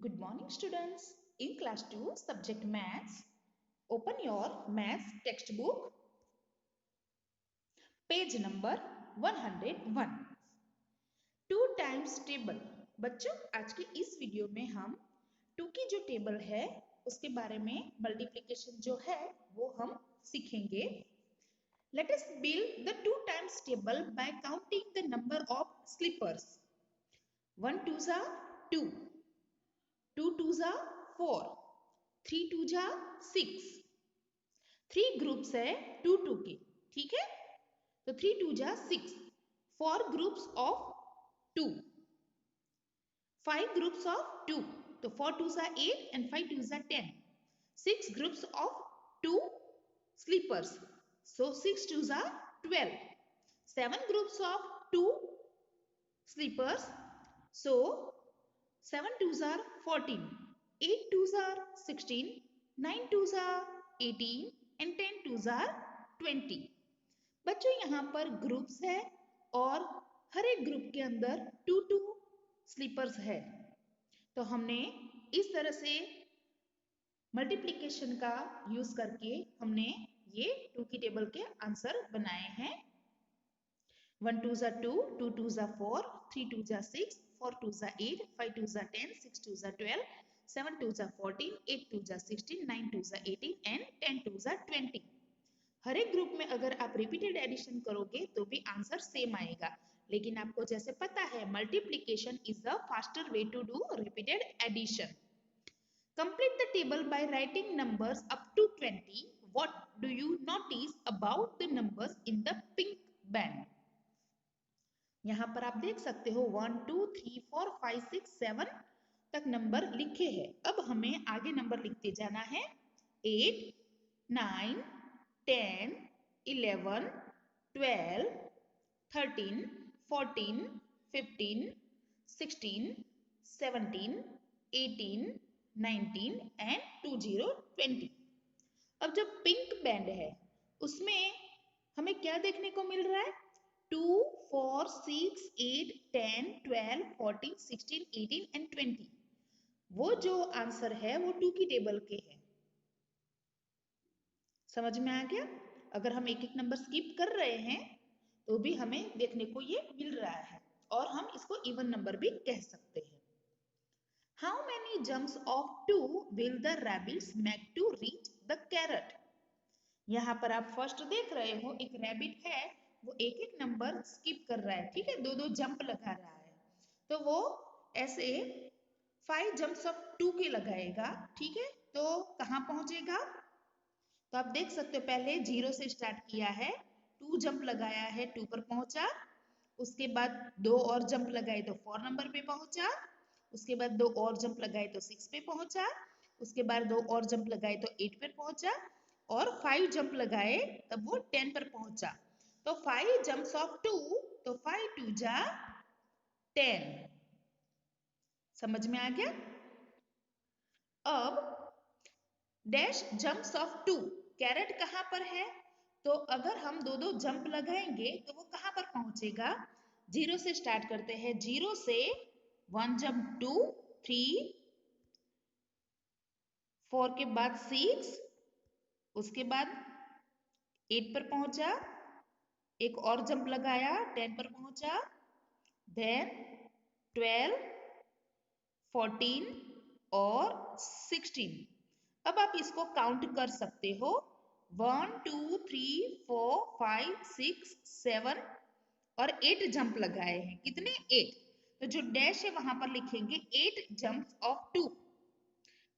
Good morning, students. In class 2, subject maths, open your maths textbook, page number 101. 2 times table. बच्चों, आज के इस video में हम 2 की जो टेबल है उसके बारे में मल्टीप्लिकेशन जो है वो हम सीखेंगे. Let us build the 2 times table by counting the number of slippers. 1 twos are 2. 2 twos are 4. 3 twos are 6. 3 groups है 2 2 के, ठीक है. तो 3 2 जा 6. 4 ग्रुप्स ऑफ 2. 5 groups of 2. तो 4 2 जा 8 and 5 2 जा 10. 6 ग्रुप्स ऑफ 2 sleepers. So 6 2 जा 12. 7 groups of 2 sleepers. So 7 2s are 14. 8 2s are 16. 9 2s are 18 and 10 2s are 20. बच्चों यहाँ पर ग्रुप्स है और हर एक ग्रुप के अंदर 2 2 स्लीपर्स है. तो हमने इस तरह से मल्टीप्लिकेशन का यूज करके हमने ये 2 की टेबल के आंसर बनाए हैं. 1 2 जा 2, 2 2 जा 4, 3 2 जा 6, 4 2 जा 8, 5 2 जा 10, 6 2 जा 12, 7 2 जा 14, 8 2 जा 16, 9 2 जा 18 and 10 2 जा 20. हर एक ग्रुप में अगर आप रिपीटेड एडिशन करोगे तो भी आंसर सेम आएगा, लेकिन आपको जैसे पता है multiplication is the faster way to do repeated addition. Complete the table by writing numbers up to 20. What do you notice about the numbers in the pink band. यहाँ पर आप देख सकते हो 1 2 3 4 5 6 7 तक नंबर लिखे हैं. अब हमें आगे नंबर लिखते जाना है. 8 9 10 11 12 13 14 15 16 17 18 19 and 20. अब जब पिंक बैंड है उसमें हमें क्या देखने को मिल रहा है. 2 4 6 8 10 12 14 16 18 and 20. वो जो आंसर है वो 2 की टेबल के है. समझ में आ गया. अगर हम एक एक नंबर स्किप कर रहे हैं तो भी हमें देखने को ये मिल रहा है और हम इसको इवन नंबर भी कह सकते हैं. How many jumps of 2 will the rabbits make to reach the carrot. यहाँ पर आप फर्स्ट देख रहे हो एक रैबिट है वो एक एक नंबर स्किप कर रहा है, ठीक है. दो दो जंप लगा रहा है. तो वो ऐसे 5 जंप्स ऑफ 2 के लगाएगा, ठीक है. तो कहाँ पहुंचेगा. तो आप देख सकते हो पहले 0 से स्टार्ट किया है, 2 जंप लगाया है, 2 पर पहुंचा. उसके बाद 2 और जंप लगाए तो 4 नंबर पे पहुंचा. उसके बाद 2 और जंप लगाए तो 6 पे पहुंचा. उसके बाद 2 और जंप लगाए तो 8 पर पहुंचा और 5 जंप लगाए तब वो 10 पर पहुंचा. तो 5 जंप्स ऑफ 2, तो 5 2 जा 10. समझ में आ गया. अब डैश जंप्स ऑफ 2, कैरेट कहां पर है. तो अगर हम दो दो जंप लगाएंगे तो वो कहां पर पहुंचेगा. 0 से स्टार्ट करते हैं. 0 से 1 जंप 2 3 4 के बाद 6, उसके बाद 8 पर पहुंचा. एक और जंप लगाया 10 पर पहुंचा. देन 12 14 और 16. अब आप इसको काउंट कर सकते हो. 1 2 3 4 5 6 7 और 8 जंप लगाए हैं. कितने 8. तो जो डैश है वहां पर लिखेंगे 8 जंप्स ऑफ 2.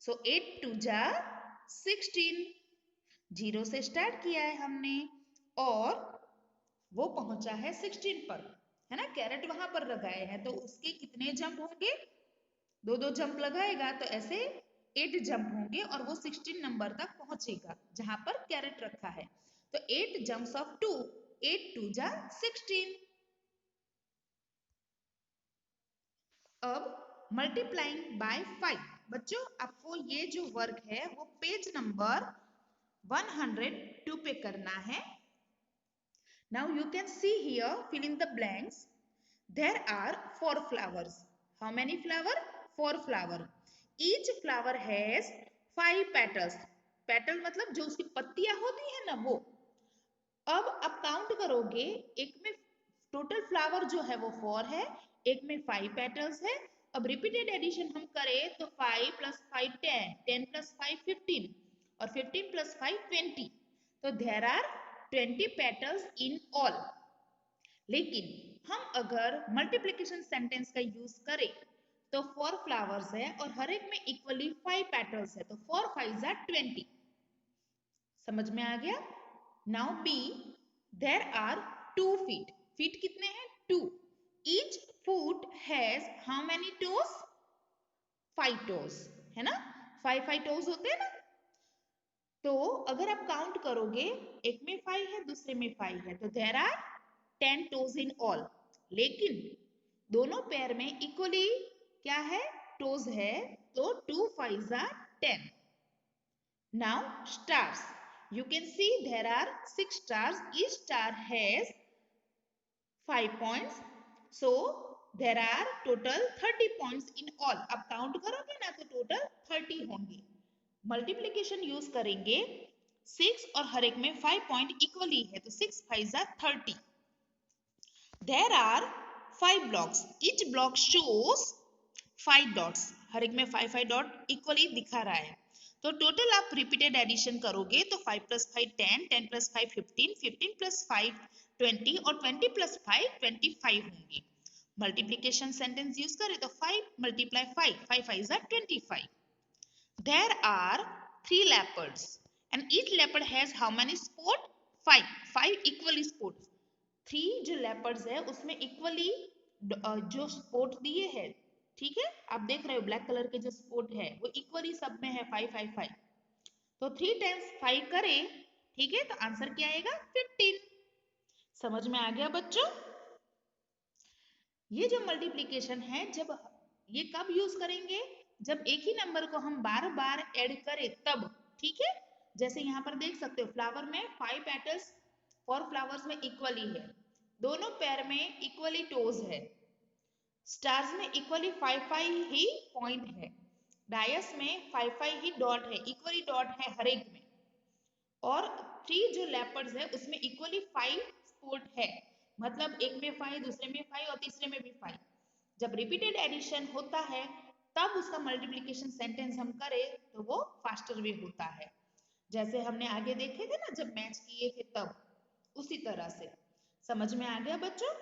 सो 8 2 जा 16. 0 से स्टार्ट किया है हमने और वो पहुंचा है 16 पर, है ना. कैरेट वहां पर लगाए हैं तो उसके कितने जंप होंगे. दो दो जंप लगाएगा तो ऐसे 8 जंप होंगे और वो 16 नंबर तक पहुंचेगा जहां पर कैरेट रखा है. तो 8 जंप्स ऑफ 2, 8 2 जा 16. अब मल्टीप्लाइंग बाय 5. बच्चों आपको ये जो वर्क है वो पेज नंबर 102 पे करना है. Now you can see here, fill in the blanks. There are 4 flowers. How many flower? 4 flower. Each flower has 5 petals. Petal मतलब जो उसकी पत्तियां होती है ना वो। अब आप काउंट करोगे, एक में टोटल फ्लावर जो है वो 4 है, एक में 5 पेटल्स है। अब रिपीटेड एडिशन हम करें तो 5 + 5 10, 10 + 5 15 और 15 + 5 20। तो there are 20 petals in all. लेकिन हम अगर मल्टीप्लिकेशन सेंटेंस का यूज करें तो 4 फ्लावर्स है और हर एक में इक्वली 5 पेटल्स है, तो 4 5 are 20। समझ में आ गया? Now B, there are 2 feet. Feet कितने हैं? 2। Each foot has how many toes? 5 toes, है ना? 5 टोes होते हैं ना। तो अगर आप काउंट करोगे, एक में 5 है, दूसरे में 5 है, तो there are 10 toes in all. लेकिन दोनों पैर में इक्वली क्या है? टोज है, तो 2 5 are 10। Now stars, you can see there are 6 stars. Each star has 5 points, so there are total 30 points in all. अब काउंट करोगे ना तो टोटल 30 होंगे। मल्टीप्लिकेशन यूज करेंगे, 6 और हर एक में 5 पॉइंट इक्वली है, तो 6 5 are 30। There are 5 blocks. Each block shows 5 dots. हर एक में 5 5 डॉट इक्वली दिखा रहा है। तो टोटल आप रिपीटेड एडिशन करोगे तो 5 + 5 10, 10 + 5 15, 15 + 5 20 और 20 + 5 25 होंगे। मल्टीप्लिकेशन सेंटेंस यूज करें तो 5 × 5, 5 5 are 25। There are 3 leopards and each leopard has how many spots? 5 5 equally spots। 3 जो leopards है उसमें इक्वली जो स्पॉट दिए हैं, ठीक है, आप देख रहे हो ब्लैक कलर के जो स्पॉट है वो इक्वली सब में है 5 5 5। तो 3 × 5 करें, ठीक है, तो आंसर क्या आएगा? 15। समझ में आ गया बच्चों? ये जो मल्टीप्लिकेशन है, जब ये कब यूज करेंगे? जब एक ही नंबर को हम बार बार ऐड करें तब, ठीक है। जैसे यहाँ पर देख सकते हो फ्लावर में 5 पेटल्स 4 फ्लावर्स में इक्वली है, दोनों पैर में इक्वली टोज है, स्टार्स में इक्वली 5 5 ही पॉइंट है, डायस में 5 5 ही डॉट है, इक्वली डॉट है हर एक में, और 3 जो लेपर्ड्स है उसमें इक्वली 5 स्पॉट है, मतलब एक में 5, दूसरे में 5 और तीसरे में भी 5। जब रिपीटेड एडिशन होता है तब उसका मल्टीप्लिकेशन सेंटेंस हम करें तो वो फास्टर वे होता है, जैसे हमने आगे देखे थे ना जब मैच किए थे तब, उसी तरह से। समझ में आ गया बच्चों?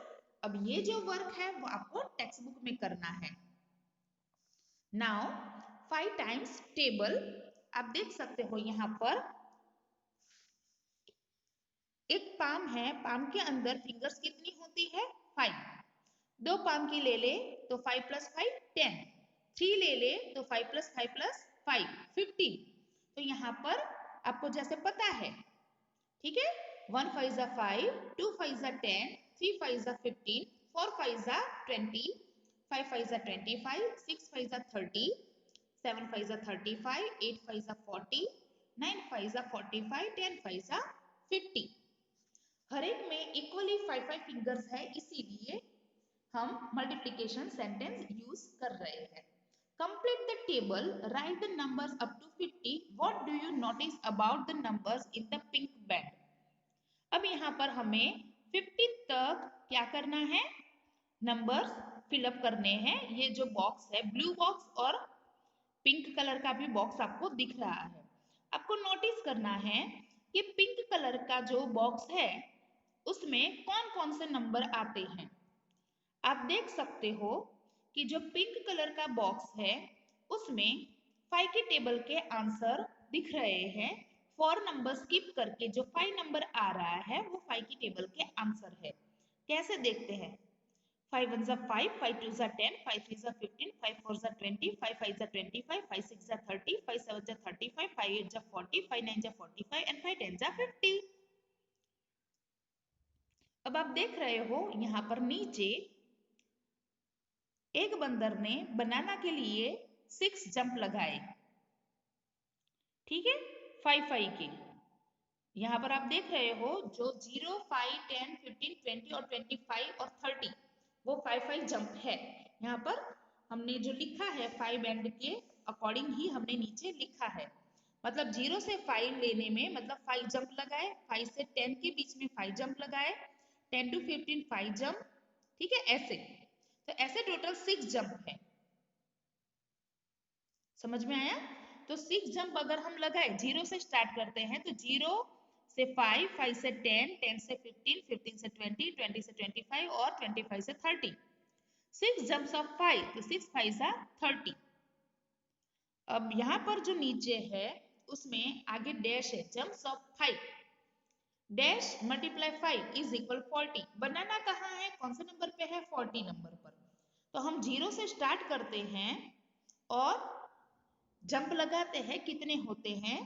अब ये जो वर्क है वो आपको टेक्स्ट बुक में करना है। नाउ 5 टाइम्स टेबल, आप देख सकते हो यहाँ पर एक पाम है, पाम के अंदर फिंगर्स कितनी होती है? 5। 2 पाम की ले ले तो 5 + 5 10, 3 ले ले तो 5 + 5 + 5 15। तो यहाँ पर आपको जैसे पता है, ठीक है, 1 5 are 5, 2 5 are 10, 3 5 are 15, 4 5 are 20, 5 5 are 25, 6 5 are 30, 7 5 are 35, 8 5 are 40, 9 5 are 45, 10 5 are 50। हर एक में इक्वली 5 5 फिंगर्स है, इसीलिए हम मल्टीप्लिकेशन सेंटेंस यूज कर रहे हैं। Complete the table, write the numbers up to 50। What do you notice about the numbers in the pink band? अब यहाँ पर हमें 50 तक क्या करना है? नंबर्स फिलअप करने हैं। ये जो बॉक्स है, ब्लू बॉक्स और पिंक कलर का भी बॉक्स आपको दिख रहा है। आपको नोटिस करना है कि पिंक कलर का जो बॉक्स है उसमें कौन कौन से नंबर आते हैं। आप देख सकते हो कि जो पिंक कलर का बॉक्स है उसमें 5 के टेबल के आंसर दिख रहे हैं। 4 नंबर स्किप करके जो 5 नंबर आ रहा है वो 5 की टेबल के आंसर है। कैसे देखते हैं? 5 1 are 5, 5 2 are 10, 5 3 are 15, 5 4 are 20, 5 5 are 25, 5 6 are 30, 5 7 are 35, 5 8 are 40, 5 9 are 45 and 5 10 are 50। अब आप देख रहे हो यहाँ पर नीचे एक बंदर ने बनाना के लिए 6 जंप लगाए, ठीक है, 5 5 के। यहाँ पर आप देख रहे हो जो 0 5 10 15 20 और 25 और 30 वो 5 5 जंप है। यहाँ पर हमने जो लिखा है 5 एंड के अकॉर्डिंग ही हमने नीचे लिखा है। मतलब 0 से 5 लेने में मतलब 5 जंप लगाए, 5 से 10 के बीच में 5 जंप लगाए, 10 to 15 5 जंप, ठीक है ऐसे। तो ऐसे टोटल 6 जंप है। समझ में आया? तो 6 जंप अगर हम लगाए, 0 से स्टार्ट करते हैं तो 0 से 5, 5 से 10, 10 से 15, 15 से 20, 20 से 25 और 25 से 30। 6 जंप्स ऑफ 5, तो 6 5 30। अब यहाँ पर जो नीचे है उसमें आगे डैश है, jumps of 5, dash multiply 5 is equal 40। बनाना कहाँ है, कौन से नंबर पे है, 40 नंबर पर। तो हम 0 से स्टार्ट करते हैं और जंप लगाते हैं, कितने होते हैं,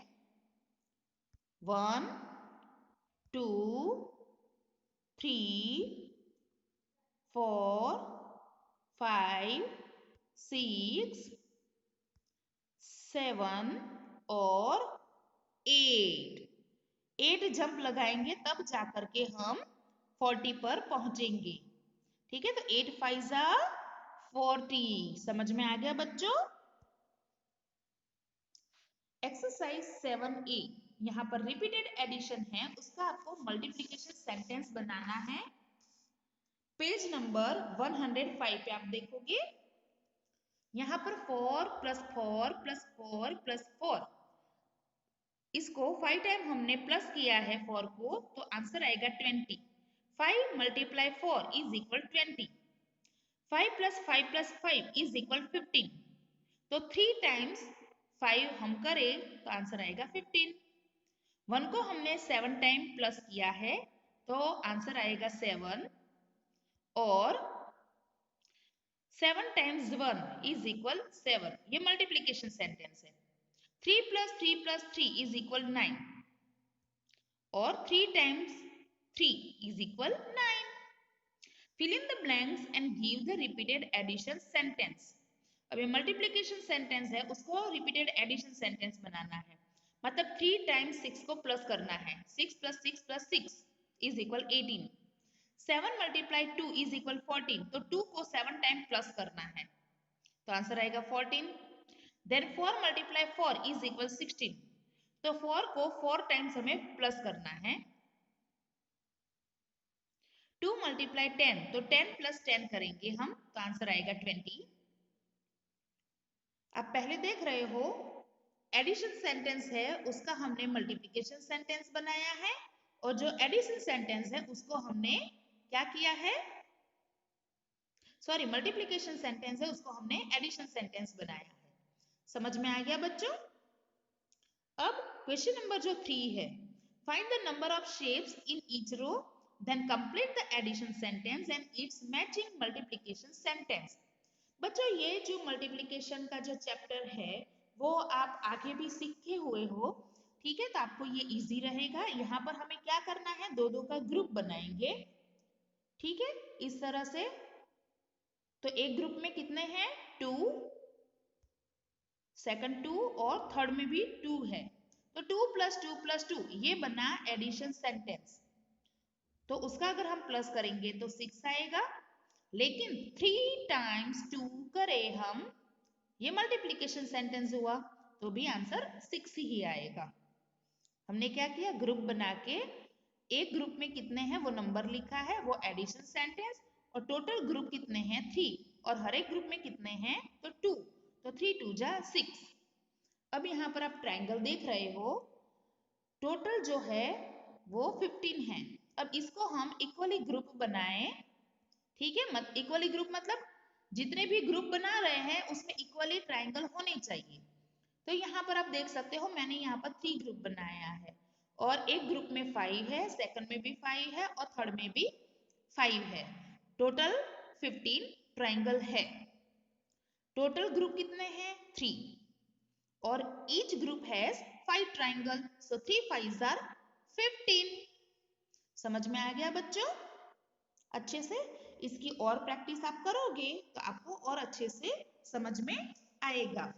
1 2 3 4 5 6 7 और 8। 8 जंप लगाएंगे तब जाकर के हम 40 पर पहुंचेंगे। ठीक है, तो 8 5 जा 40। समझ में आ गया बच्चों? एक्सरसाइज 7A, यहाँ पर रिपीटेड एडिशन है, उसका आपको मल्टीप्लिकेशन सेंटेंस बनाना है। पेज नंबर 105 पे आप देखोगे, यहाँ पर 4 + 4 + 4 + 4, इसको 5 टाइम हमने प्लस किया है 4 को, तो आंसर आएगा 20। 5 × 4 इज इक्वल 20। 5 + 5 + 5 is equal 15। तो 3 टाइम्स 5 हम करें तो आंसर आएगा 15। 1 को हमने 7 टाइम प्लस किया है तो आंसर आएगा 7, और 7 टाइम्स 1 इज इक्वल 7। ये मल्टीप्लिकेशन सेंटेंस है। 3 + 3 + 3 इज इक्वल 9, और 3 times 3 is equal 9। Fill in the blanks and give the repeated addition sentence. अब ये मल्टीप्लिकेशन सेंटेंस है, उसको रिपीटेड एडिशन सेंटेंस बनाना है। मतलब 3 टाइम्स 6 को प्लस करना है, 6 + 6 + 6 इज इक्वल 18। 7 × 2 इज इक्वल 14, तो 2 को 7 टाइम प्लस करना है, तो आंसर आएगा 14। देन 4 × 4 इज इक्वल 16, तो 4 को 4 टाइम्स हमें प्लस करना है। 2 × 10, तो 10 + 10 करेंगे हम, तो आंसर आएगा 20। आप पहले देख रहे हो एडिशन सेंटेंस है, उसका हमने मल्टीप्लिकेशन सेंटेंस बनाया है, और जो एडिशन सेंटेंस है उसको हमने क्या किया है, सॉरी मल्टीप्लिकेशन सेंटेंस है उसको हमने एडिशन सेंटेंस बनाया है। समझ में आ गया बच्चों? अब क्वेश्चन नंबर जो 3 है, find the number of shapes in each row, then complete the addition sentence and its matching multiplication sentence. बच्चों ये जो मल्टीप्लिकेशन का जो चैप्टर है वो आप आगे भी सीखे हुए हो, ठीक है, तो आपको ये इजी रहेगा। यहाँ पर हमें क्या करना है, दो दो का ग्रुप बनाएंगे, ठीक है, इस तरह से। तो एक ग्रुप में कितने हैं, 2, सेकंड 2 और थर्ड में भी 2 है, तो 2 + 2 + 2 ये बना एडिशन सेंटेंस। तो उसका अगर हम प्लस करेंगे तो 6 आएगा, लेकिन 3 टाइम्स 2 करें हम, ये मल्टीप्लिकेशन सेंटेंस हुआ, तो भी आंसर 6 ही आएगा। हमने क्या किया, ग्रुप बना के एक ग्रुप में कितने हैं वो नंबर लिखा है, वो एडिशन सेंटेंस, और टोटल ग्रुप कितने हैं 3, और हर एक ग्रुप में कितने हैं तो 2, तो 3 2 जा 6। अब यहाँ पर आप ट्रायंगल देख रहे हो, टोटल जो है वो 15 है। अब इसको हम इक्वली ग्रुप बनाएं, ठीक है, मत इक्वली ग्रुप मतलब जितने भी ग्रुप बना रहे हैं उसमें इक्वली ट्रायंगल होने चाहिए। तो यहाँ पर आप देख सकते हो मैंने यहाँ पर 3 ग्रुप बनाया है, और एक ग्रुप में 5 है, सेकंड में भी 5 है और थर्ड में भी 5 है, टोटल 15 ट्रायंगल है। टोटल ग्रुप कितने हैं 3, और each group has 5 triangle, so 3 5s are 15। समझ में आ गया बच्चों? अच्छे से इसकी और प्रैक्टिस आप करोगे तो आपको और अच्छे से समझ में आएगा।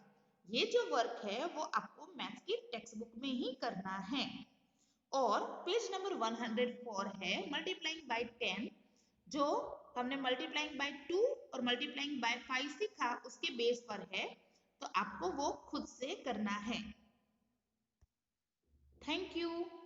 ये जो वर्क है वो आपको मैथ्स की टेक्स्ट बुक में ही करना है। और पेज नंबर 104 है मल्टीप्लाइंग बाय 10, जो हमने मल्टीप्लाइंग बाय 2 और मल्टीप्लाइंग बाय 5 सीखा उसके बेस पर है। तो आपको वो खुद से करना है। Thank you.